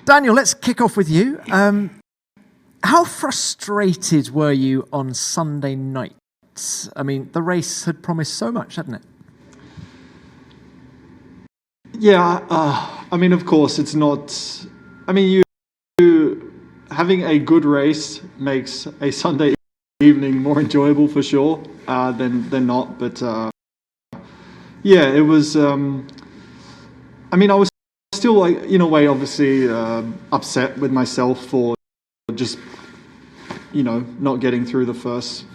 Daniel, let's kick off with you. How frustrated were you on Sunday night? I mean, the race had promised so much, hadn't it? Yeah, I mean, of course, it's not... I mean, you having a good race makes a Sunday evening more enjoyable for sure than not. But yeah, it was... I mean, I was still, like, in a way, obviously upset with myself for just, not getting through the first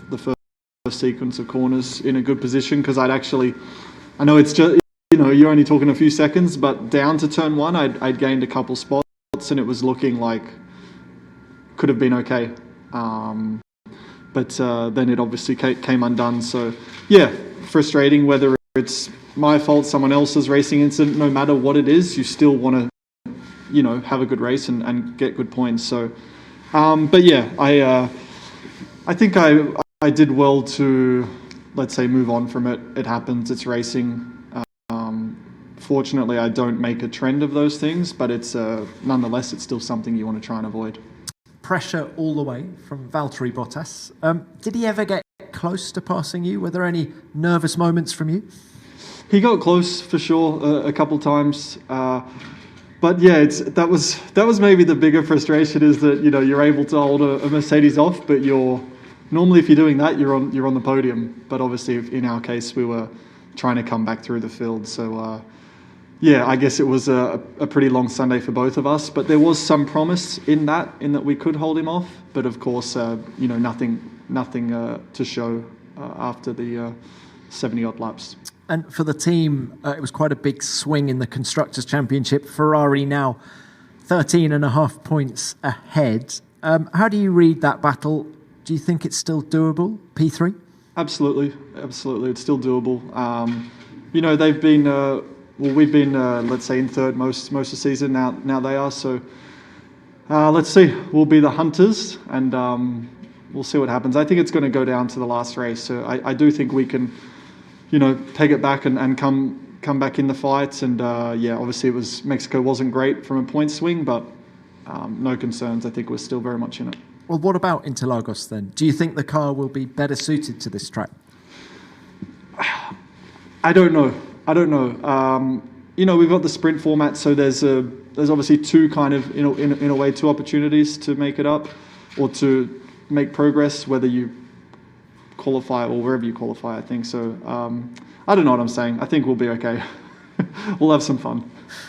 sequence of corners in a good position, because I know it's just, you're only talking a few seconds, but down to turn one, I'd gained a couple spots, and it was looking like could have been okay. But then it obviously came undone. So yeah, frustrating, whether it's my fault, someone else's racing incident, no matter what it is, you still want to, have a good race and get good points. So, but yeah, I think I did well to, let's say, move on from it. It happens, it's racing. Fortunately, I don't make a trend of those things, but it's nonetheless, it's still something you want to try and avoid. Pressure all the way from Valtteri Bottas. Did he ever get close to passing you? Were there any nervous moments from you? He got close for sure a couple times, but yeah, that was maybe the bigger frustration, is that you're able to hold a Mercedes off, but normally if you're doing that, you're on the podium. But obviously, in our case, we were trying to come back through the field. So yeah, I guess it was a pretty long Sunday for both of us. But there was some promise in that we could hold him off. But of course, nothing to show after the 70-odd laps. And for the team, it was quite a big swing in the Constructors' Championship. Ferrari now 13.5 points ahead. How do you read that battle? Do you think it's still doable, P3? Absolutely. It's still doable. They've been... we've been, let's say, in third most of the season. Now they are. So let's see. We'll be the hunters, and we'll see what happens. I think it's going to go down to the last race. So I do think we can, take it back and come back in the fights. And yeah, obviously Mexico wasn't great from a point swing, but no concerns. I think we're still very much in it. Well, what about Interlagos then? Do you think the car will be better suited to this track? I don't know. We've got the sprint format, so there's obviously two kind of, in a way, two opportunities to make it up or to make progress, whether you qualify or wherever you qualify, I think. So I don't know what I'm saying. I think we'll be okay. We'll have some fun.